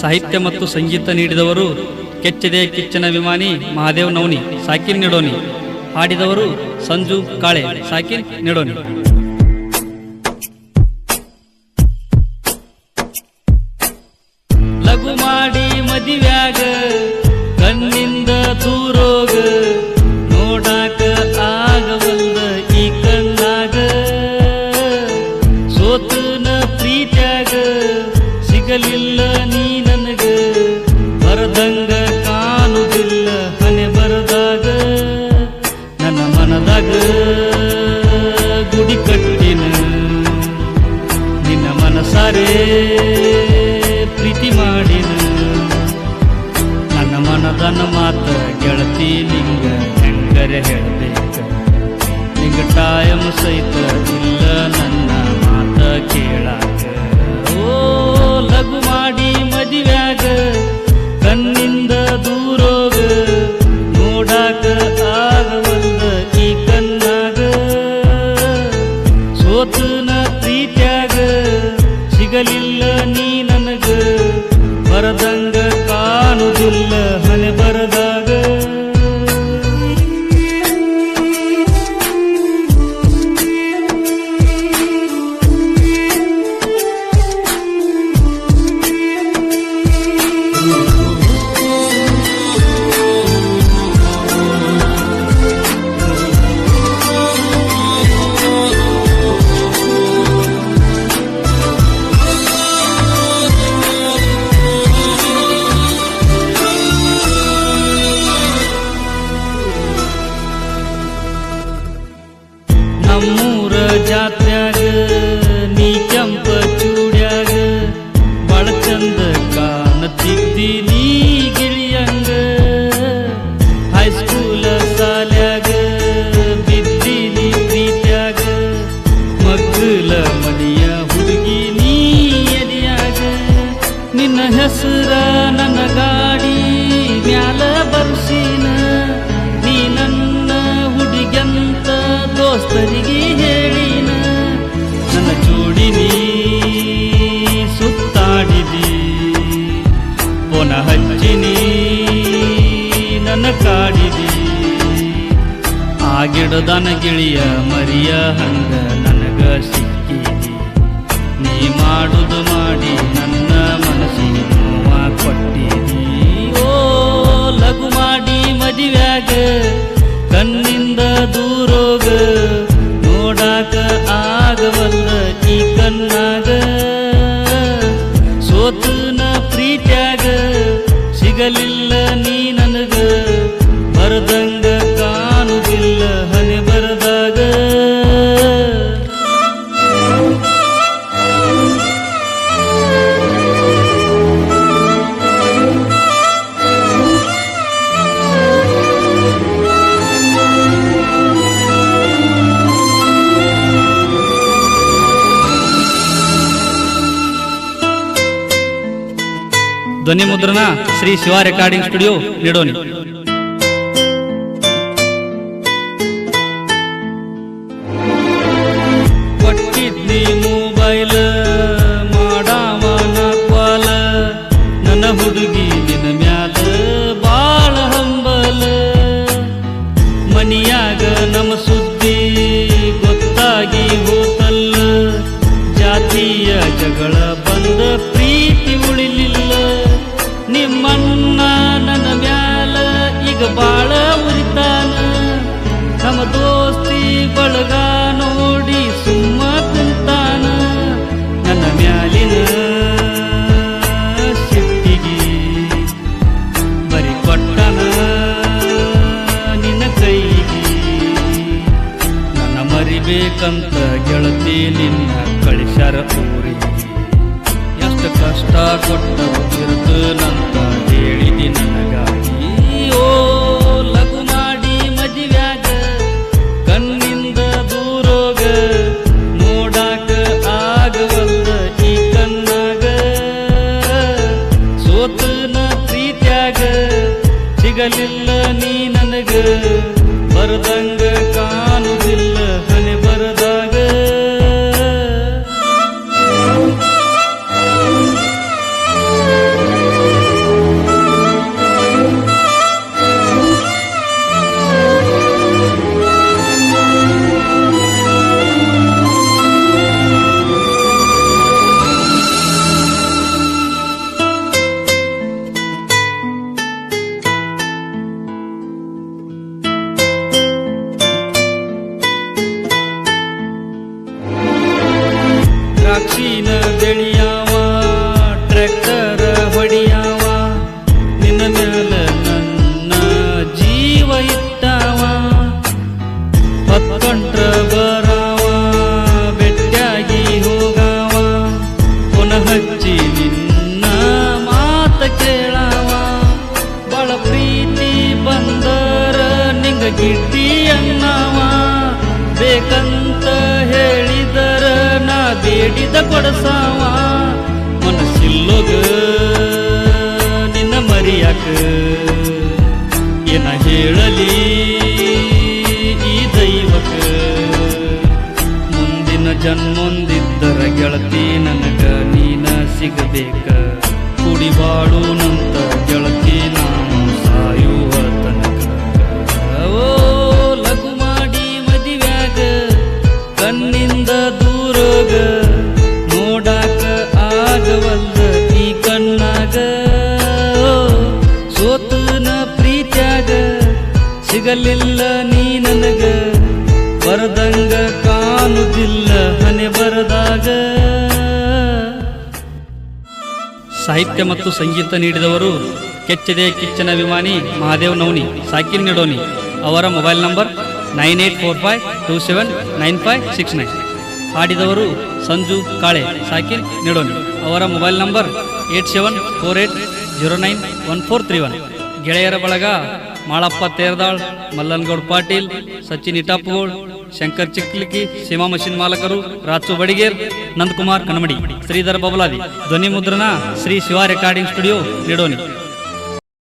ಸಾಹಿತ್ಯ ಮತ್ತು ಸಂಗೀತ ನೀಡಿದವರು ಕೆಚ್ಚದೆ ಕಿಚ್ಚನ ವಿಮಾನಿ ಮಹಾದೇವ್ ನವನಿ ಸಾಕಿನ್ ನಿಡೋನಿ. ಹಾಡಿದವರು ಸಂಜು ಕಾಳೆ ಸಾಕಿನ್ ನಿಡೋನಿ. ಲಘು ಮಾಡಿ ಮದಿವ್ಯಾಗ ಕಣ್ಣಿಂದ ದೂರೋಗ ನೋಡಾಕ ಆಗವಲ್ದ ಈ ಕಣ್ಣಾಗ ಸೋತನ ಪ್ರೀತ್ಯಾಗ ಸಿಗಲಿಲ್ಲ ನೀ ನನಗ ಬರದಂಗ ಕಾಣುವುದಿಲ್ಲ ಹಣೆ ಬರದಾಗ ನನ್ನ ಮನದಾಗ ಗುಡಿ ಕಟ್ಟಿನ ನಿನ್ನ ಮನಸಾರೆ ಪ್ರೀತಿ ಮಾಡಿನ ನನ್ನ ಮನದನ ಮಾತ ಗೆಳತಿ ನಿಂಗ ಹೆಂಗರೆ ಹೇಳಬೇಕ ನಿಂಗ ಟೈಮ್ ಸಹಿತ ಇಲ್ಲ ನನ್ನ ಮಾತ ಕೇಳಾಕ. ಓ ಲಘು ಮಾಡಿ ಮದಿವ್ಯಾಗ ಕಣ್ಣಿಂದ ದೂರೋಗ ನೋಡಾಕ ಆಗವಲ್ದ ಈ ಕಣ್ಣಾಗ ಸೋತನ ಪ್ರೀತ್ಯಾಗ ಸಿಗಲಿಲ್ಲ ನೀ ನನಗ ಬರದಂಗ ಕಾಣುವುದಿಲ್ಲ ಹಣೆ ಬರದಾಗ. ನಮ್ಮೂರ ಜಾತ್ಯಾಗ ನೀ ಕೆಂಪ ಚೂಡ್ಯಾಗ ಬಾಳ ಚಂದ ಕಾಣತಿದ್ದಿ ನೀ ಗಿಳಿಯಂಗ. ಹೈಸ್ಕೂಲ ಸಾಲ್ಯಾಗ ಬಿದ್ದಿ ನೀ ಪ್ರೀತ್ಯಾಗ ಮಗ್ಗಲ ಮನೆಯ ಹುಡುಗಿ ನೀ ಎದಿಯಾಗ. ನಿನ್ನ ಹೆಸರ ನನ್ನ ಗಾಡಿ ಮ್ಯಾಲ ಬರ್ಸಿನ ನೀ ನನ್ನ ಹುಡುಗಂತ ದೋಸ್ತರಿಗೆ ಹೇಳಿನ. ನನ್ನ ಜೋಡಿನಿ ಸುತ್ತಾಡಿದಿ ಪೊನ ಹಚ್ಚಿನಿ ನನ್ನ ಕಾಡಿದಿ. ಆಗಿಡದನ ಗಿಳಿಯ ಮರಿಯ ಹಂಗ ನನಗ ಸಿಕ್ಕಿದಿ ನೀ ಮಾಡುದು ಮಾಡಿ ನನ್ನ ಮನಸ್ಸಿಗೆ ನೋವ ಕೊಟ್ಟಿದಿ. ಓ ಲಘು ಮಾಡಿ ಮದಿವ್ಯಾಗ ಕಣ್ಣಿಂದ ದೂರೋಗ ನೋಡಾಕ ಆಗವಲ್ಲ ಈ ಕಣ್ಣಾಗ ಸೋತನ ಪ್ರೀತ್ಯಾಗ ಸಿಗಲಿಲ್ಲ ನೀ ನನಗ ಬರದಂಗ ಕಾಣುವುದಿಲ್ಲ ಹಣೆ ಬರದಾಗ. ಧ್ವನಿ ಮುದ್ರಣ ಶ್ರೀ ಶಿವ ರೆಕಾರ್ಡಿಂಗ್ ಸ್ಟುಡಿಯೋ ನಿಡೋನಿ. ಕೊಟ್ಟಿದ್ನಿ ಮೊಬೈಲ್ ಮಾಡಾವನ ಕ್ವಾಲ ನನ್ನ ಹುಡುಗಿ ನಿನ್ನ ಮ್ಯಾಲ ಬಾಳ ಹಂಬಲ. ಮನಿಯಾಗ ನಮ್ಮ ಸುದ್ದಿ ಗೊತ್ತಾಗಿ ಹೋತಲ್ಲ ಜಾತಿಯ ಜಗಳ ಬಂದ ಪ್ರೀತಿ ಉಳಿಲಿಲ್ಲ. ನಿಮ್ಮನ್ನ ನನ್ನ ಮ್ಯಾಲ ಈಗ ಬಾಳ ಉರಿತಾನ. ನಮ್ಮ ದೋಸ್ತಿ ಬಳಗ ನೋಡಿ ಸುಮ್ಮ ಕುಂತಾನ. ನನ್ನ ಮ್ಯಾಲಿನ ಸಿಟ್ಟಿಗಿ ಬರಿ ಕೊಟ್ಟನ ನಿನ್ನ ಕೈಗಿ. ನನ್ನ ಮರಿಬೇಕಂತ ಗೆಳತಿ ನಿನ್ನ ಕಳಿಸ್ಯಾರ ಊರಿಗೆ. ಎಷ್ಟು ಕಷ್ಟ ಕೊಟ್ಟಿರ್ತನಂತ ಹೇಳಿದಿ ನನಗಾಗಿ. ಓ ಲಘು ಮಾಡಿ ಮದಿವ್ಯಾಗ ಕಣ್ಣಿಂದ ದೂರೋಗ ನೋಡಾಕ ಆಗವಲ್ದ ಈ ಕಣ್ಣಾಗ ಸೋತನ ಪ್ರೀತ್ಯಾಗ ಸಿಗಲಿಲ್ಲ ನೀ ನನಗ ಬರದಂಗ ಕಾಣುವುದಿಲ್ಲ ಹಣೆ ಬರದಾಗ. ದ್ರಾಕ್ಷಿನ ಬೆಳಿಯಾವ ಟ್ರ್ಯಾಕ್ಟರ್ ಹೊಡಿಯಾವ ನಿನ್ನ ಮ್ಯಾಲ ನನ್ನ ಜೀವ ಇಟ್ಟಾವ ಹೊತ್ತೊಂಟ್ರ ಬರಾವ ಬೆಟ್ಟಾಗಿ ಹೋಗಾವ ಪುನಃ ಹಚ್ಚಿ ನಿನ್ನ ಮಾತ ಕೇಳಾವ ಬಾಳ ಪ್ರೀತಿ ಬಂದರ ನಿಂಗ ಗಿಡ್ಡಿ ಅನ್ನವ ಬೇಕಂತ ಹೇಳಿದರ ನಾ ಬೇಡಿದ ಕೊಡಸಾವ ಮನಸ್ಸಿಲ್ಲೋಗ ನಿನ್ನ ಮರಿಯಾಕ ಏನ ಹೇಳಲಿ ಈ ದೈವಕ ಮುಂದಿನ ಜನ್ಮೊಂದಿದ್ದರ ಗೆಳತಿ ನನಗ ನೀನ ಸಿಗಬೇಕ ಕುಡಿ ಬಾಳುನಂತ ಗೆಳತಿ ನಾನು ಸಾಯುವ ತನಕ ಓ ಲಘು ಮಾಡಿ ಮದಿವ್ಯಾಗ ಕಣ್ಣಿಂದ ದೂರೋಗ ನೋಡಾಕ ಆಗವಲ್ಲ ಈ ಕಣ್ಣಾಗ ಸೋತನ ಪ್ರೀತ್ಯಾಗ ಸಿಗಲಿಲ್ಲ ನೀ ನನಗ ಬರದಂಗ ಕಾಣುದಿಲ್ಲ ಹನೆ ಬರದಾಗ. ಸಾಹಿತ್ಯ ಮತ್ತು ಸಂಗೀತ ನೀಡಿದವರು ಕೆಚ್ಚದೆ ಕಿಚ್ಚನ ಅಭಿಮಾನಿ ಮಹಾದೇವ್ ನವನಿ ಸಾಕಿನ್ ನಿಡೋನಿ. ಅವರ ಮೊಬೈಲ್ ನಂಬರ್ 9845279569. ಹಾಡಿದವರು ಸಂಜು ಕಾಳೆ ಸಾಕಿನ್ ನಿಡೋನಿ. ಅವರ ಮೊಬೈಲ್ ನಂಬರ್ 8748091431. ಗೆಳೆಯರ ಬಳಗ ಮಾಳಪ್ಪ ತೇರ್ದಾಳ್, ಮಲ್ಲನಗೌಡ ಪಾಟೀಲ್, ಸಚಿನ್ ಇಟಾಪಗೋಳ್, ಶಂಕರ್ ಚಿಕ್ಲಿಕಿ, ಸೀಮಾ ಮಷಿನ್ ಮಾಲಕರು, ರಾಚು ಬಡಿಗೇರ್, ನಂದಕುಮಾರ್ ಕನಮಡಿ, ಶ್ರೀಧರ್ ಬಬಲಾದಿ. ಧ್ವನಿ ಮುದ್ರಣ ಶ್ರೀ ಶಿವ ರೆಕಾರ್ಡಿಂಗ್ ಸ್ಟುಡಿಯೋ ನಿಡೋನಿ.